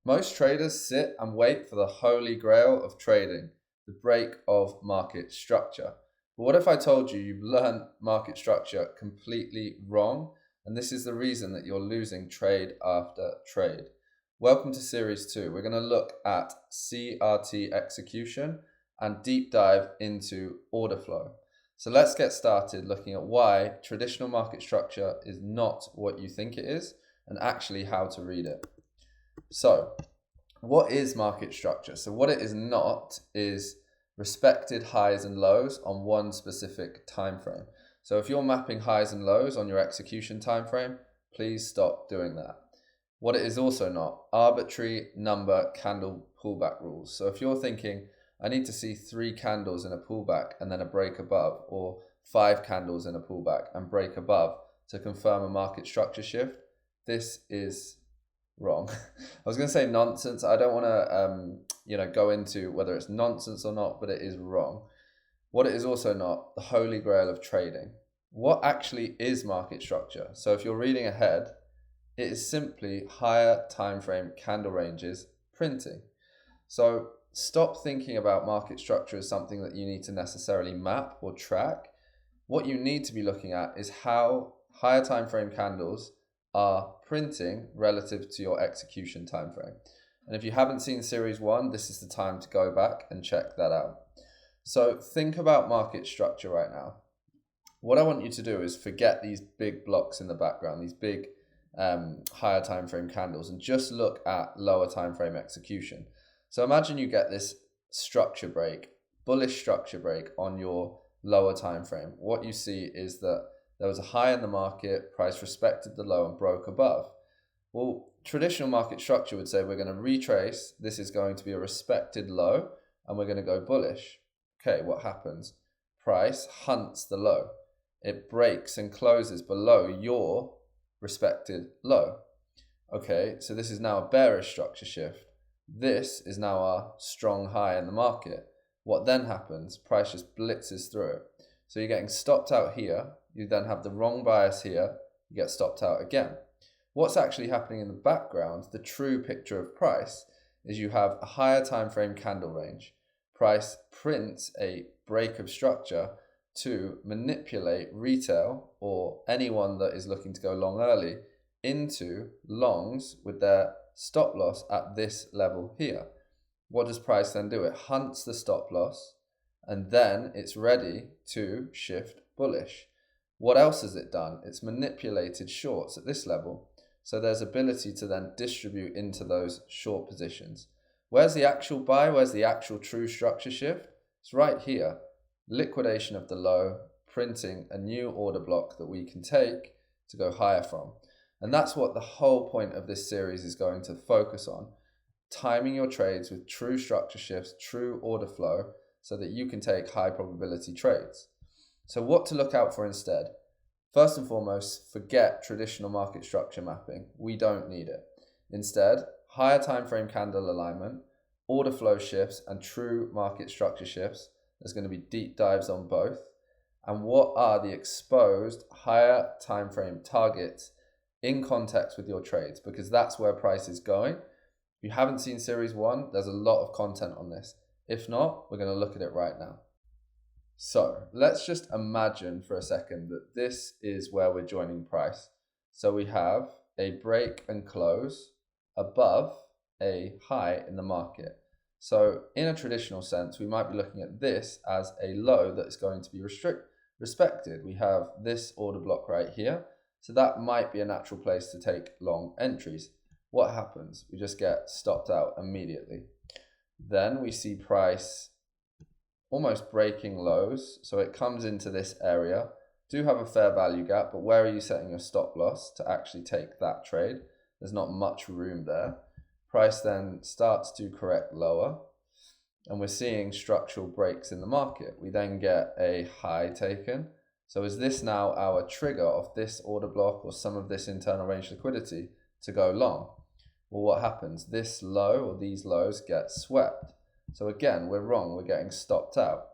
Most traders sit and wait for the holy grail of trading, the break of market structure. But what if I told you you've learned market structure completely wrong, and this is the reason that you're losing trade after trade? Welcome to Series 2. We're going to look at CRT execution and deep dive into order flow. So let's get started looking at why traditional market structure is not what you think it is, and actually how to read it. So, what is market structure? So what it is not is respected highs and lows on one specific time frame. So if you're mapping highs and lows on your execution time frame, please stop doing that. What it is also not, arbitrary number candle pullback rules. So if you're thinking, I need to see 3 candles in a pullback and then a break above, or 5 candles in a pullback and break above to confirm a market structure shift, this is wrong. I was going to say nonsense. I don't want to go into whether it's nonsense or not, but it is wrong. What it is also not, the holy grail of trading. What actually is market structure? So if you're reading ahead, it is simply higher time frame candle ranges printing. So stop thinking about market structure as something that you need to necessarily map or track. What you need to be looking at is how higher time frame candles are printing relative to your execution time frame. And if you haven't seen Series 1, this is the time to go back and check that out. So think about market structure right now. What I want you to do is forget these big blocks in the background, these big higher time frame candles, and just look at lower time frame execution. So imagine you get this structure break, bullish structure break on your lower time frame. What you see is that there was a high in the market, price respected the low and broke above. Well, traditional market structure would say we're going to retrace, this is going to be a respected low, and we're going to go bullish. Okay, what happens? Price hunts the low. It breaks and closes below your respected low. Okay, so this is now a bearish structure shift. This is now our strong high in the market. What then happens? Price just blitzes through it. So you're getting stopped out here. You then have the wrong bias here. You get stopped out again. What's actually happening in the background, the true picture of price, is you have a higher time frame candle range. Price prints a break of structure to manipulate retail or anyone that is looking to go long early into longs with their stop loss at this level here. What does price then do? It hunts the stop loss and then it's ready to shift bullish. What else has it done? It's manipulated shorts at this level. So there's ability to then distribute into those short positions. Where's the actual buy? Where's the actual true structure shift? It's right here. Liquidation of the low, printing a new order block that we can take to go higher from. And that's what the whole point of this series is going to focus on. Timing your trades with true structure shifts, true order flow, so that you can take high probability trades. So what to look out for instead? First and foremost, forget traditional market structure mapping. We don't need it. Instead, higher time frame candle alignment, order flow shifts, and true market structure shifts. There's going to be deep dives on both. And what are the exposed higher time frame targets in context with your trades? Because that's where price is going. If you haven't seen Series 1, there's a lot of content on this. If not, we're going to look at it right now. So let's just imagine for a second that this is where we're joining price. So we have a break and close above a high in the market. So in a traditional sense, we might be looking at this as a low that is going to be respected. We have this order block right here. So that might be a natural place to take long entries. What happens? We just get stopped out immediately. Then we see price almost breaking lows. So it comes into this area. Do have a fair value gap, but where are you setting your stop loss to actually take that trade? There's not much room there. Price then starts to correct lower, and we're seeing structural breaks in the market. We then get a high taken. So is this now our trigger of this order block or some of this internal range liquidity to go long? Well, what happens? This low or these lows get swept. So again, we're wrong. We're getting stopped out.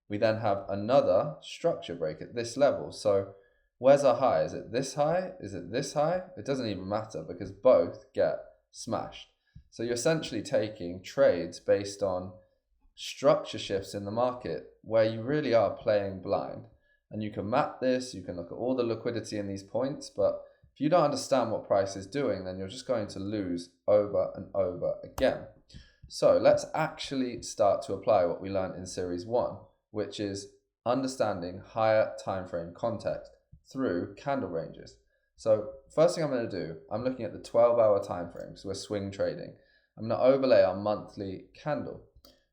We then have another structure break at this level. So where's our high? Is it this high? Is it this high? It doesn't even matter because both get smashed. So you're essentially taking trades based on structure shifts in the market where you really are playing blind. And you can map this, you can look at all the liquidity in these points, but if you don't understand what price is doing, then you're just going to lose over and over again. So let's actually start to apply what we learned in series 1, which is understanding higher time frame context through candle ranges. So first thing I'm going to do, I'm looking at the 12-hour time frame, so we're swing trading. I'm going to overlay our monthly candle.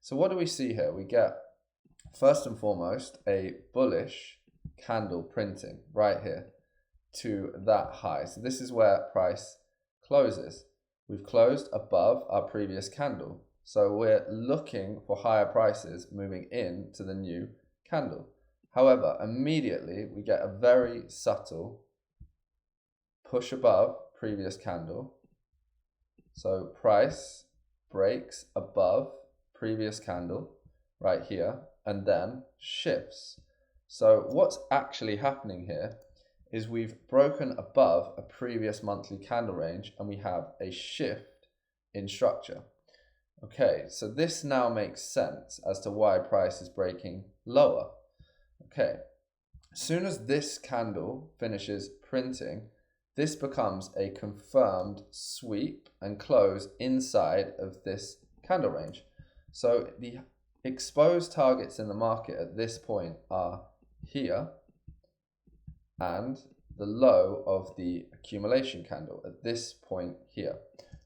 So what do we see here? We get, first and foremost, a bullish candle printing right here to that high. So this is where price closes. We've closed above our previous candle. So we're looking for higher prices moving into the new candle. However, immediately we get a very subtle push above previous candle. So price breaks above previous candle right here and then shifts. So what's actually happening here is we've broken above a previous monthly candle range and we have a shift in structure. Okay, so this now makes sense as to why price is breaking lower. Okay, as soon as this candle finishes printing, this becomes a confirmed sweep and close inside of this candle range. So the exposed targets in the market at this point are here and the low of the accumulation candle at this point here.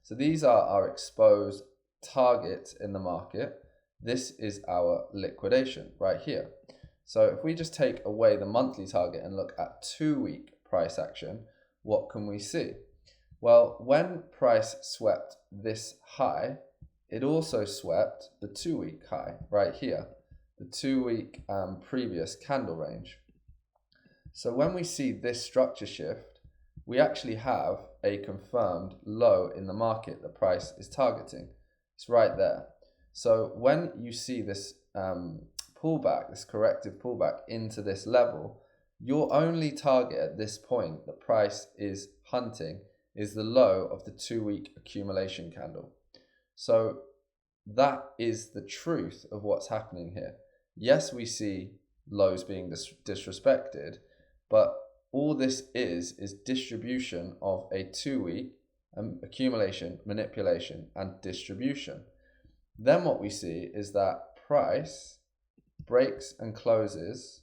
So these are our exposed targets in the market. This is our liquidation right here. So if we just take away the monthly target and look at 2-week price action, what can we see? Well, when price swept this high, it also swept the 2-week high right here, the 2-week previous candle range. So when we see this structure shift, we actually have a confirmed low in the market that price is targeting. It's right there. So when you see this pullback, this corrective pullback into this level, your only target at this point that price is hunting is the low of the 2-week accumulation candle. So that is the truth of what's happening here. Yes, we see lows being disrespected, but all this is distribution of a 2-week accumulation, manipulation, and distribution. Then what we see is that price breaks and closes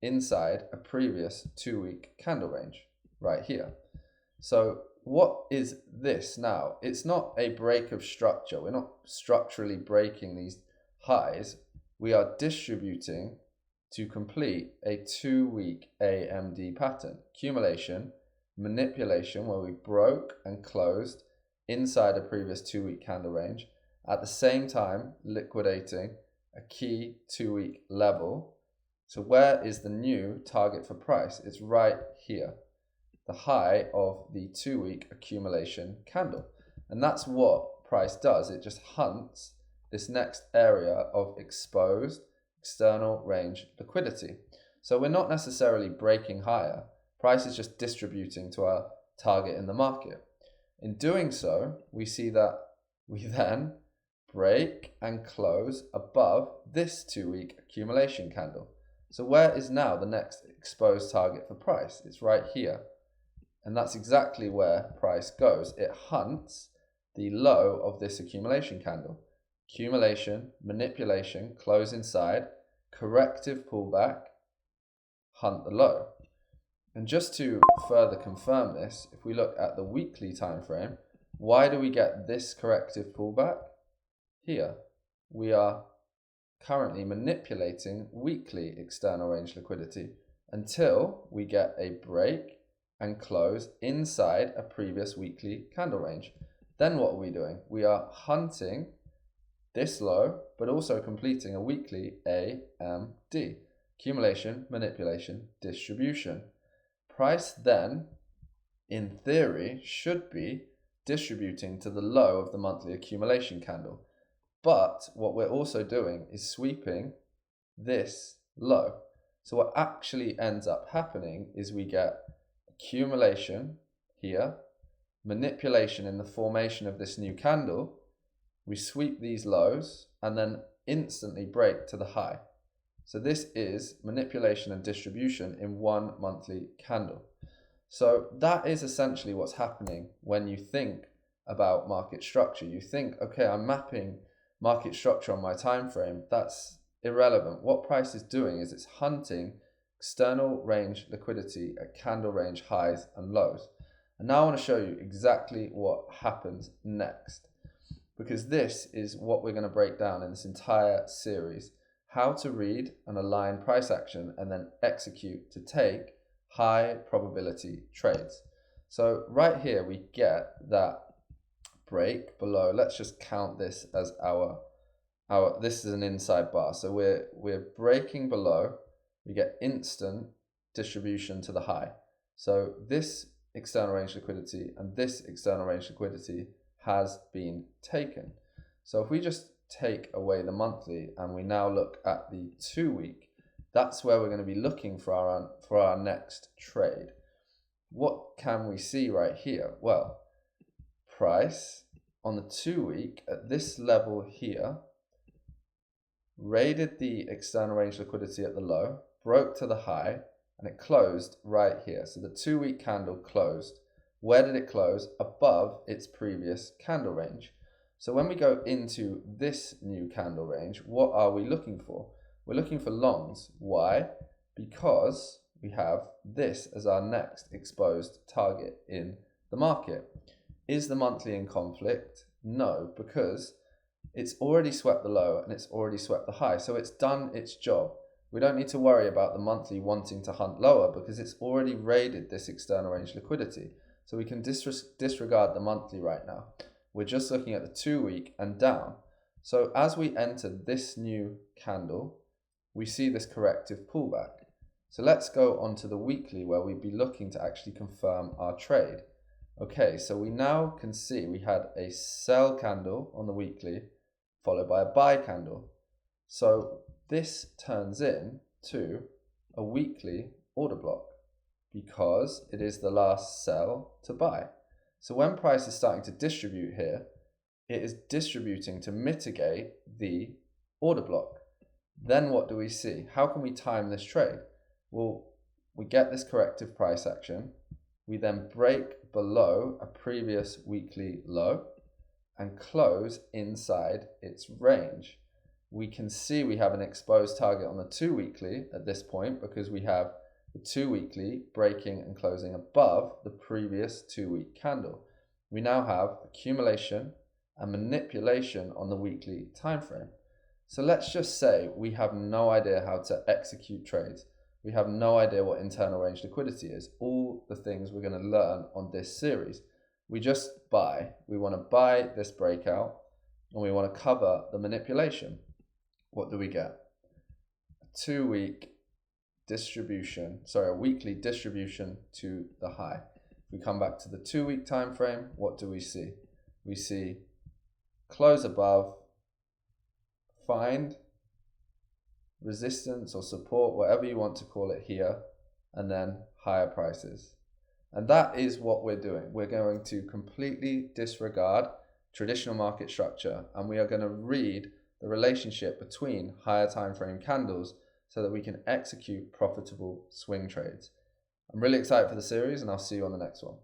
inside a previous 2-week candle range right here. So what is this now? It's not a break of structure. We're not structurally breaking these highs. We are distributing to complete a 2-week AMD pattern. Accumulation, manipulation, where we broke and closed inside a previous 2-week candle range, at the same time liquidating a key 2-week level. So where is the new target for price? It's right here, the high of the 2-week accumulation candle. And that's what price does. It just hunts this next area of exposed external range liquidity. So we're not necessarily breaking higher. Price is just distributing to our target in the market. In doing so, we see that we then break and close above this 2-week accumulation candle. So where is now the next exposed target for price? It's right here. And that's exactly where price goes. It hunts the low of this accumulation candle. Accumulation, manipulation, close inside, corrective pullback, hunt the low. And just to further confirm this, if we look at the weekly time frame, why do we get this corrective pullback? Here, we are currently manipulating weekly external range liquidity until we get a break and close inside a previous weekly candle range. Then what are we doing? We are hunting this low, but also completing a weekly AMD. Accumulation, manipulation, distribution. Price then, in theory, should be distributing to the low of the monthly accumulation candle. But what we're also doing is sweeping this low. So what actually ends up happening is we get accumulation here, manipulation in the formation of this new candle, we sweep these lows and then instantly break to the high. So this is manipulation and distribution in one monthly candle. So that is essentially what's happening when you think about market structure. You think, okay, I'm mapping market structure on my time frame. That's irrelevant. What price is doing is it's hunting external range liquidity at candle range highs and lows. And now I want to show you exactly what happens next, because this is what we're going to break down in this entire series: how to read and align price action and then execute to take high probability trades. So right here we get that break below. Let's just count this as our this is an inside bar. So we're breaking below, we get instant distribution to the high. So this external range liquidity and this external range liquidity has been taken. So if we just take away the monthly and we now look at the 2 week, that's where we're going to be looking for our next trade. What can we see right here? Well, price on the 2 week at this level here raided the external range liquidity at the low, broke to the high, and it closed right here. So the 2 week candle closed. Where did it close? Above its previous candle range. So when we go into this new candle range, what are we looking for? We're looking for longs. Why? Because we have this as our next exposed target in the market. Is the monthly in conflict? No, because it's already swept the low and it's already swept the high. So it's done its job. We don't need to worry about the monthly wanting to hunt lower because it's already raided this external range liquidity. So we can disregard the monthly right now. We're just looking at the 2 week and down. So as we enter this new candle, we see this corrective pullback. So let's go on to the weekly where we'd be looking to actually confirm our trade. Okay, so we now can see we had a sell candle on the weekly followed by a buy candle. So this turns into a weekly order block because it is the last sell to buy. So when price is starting to distribute here, it is distributing to mitigate the order block. Then what do we see? How can we time this trade? Well, we get this corrective price action. We then break below a previous weekly low and close inside its range. We can see we have an exposed target on the 2 weekly at this point because we have the 2 weekly breaking and closing above the previous 2 week candle. We now have accumulation and manipulation on the weekly time frame. So let's just say we have no idea how to execute trades. We have no idea what internal range liquidity is. All the things we're going to learn on this series. We just buy. We want to buy this breakout and we want to cover the manipulation. What do we get? A 2 week distribution, a weekly distribution to the high. If we come back to the 2 week time frame, what do we see? We see close above, find resistance or support, whatever you want to call it here, and then higher prices. And that is what we're doing. We're going to completely disregard traditional market structure and we are going to read the relationship between higher time frame candles so that we can execute profitable swing trades. I'm really excited for the series and I'll see you on the next one.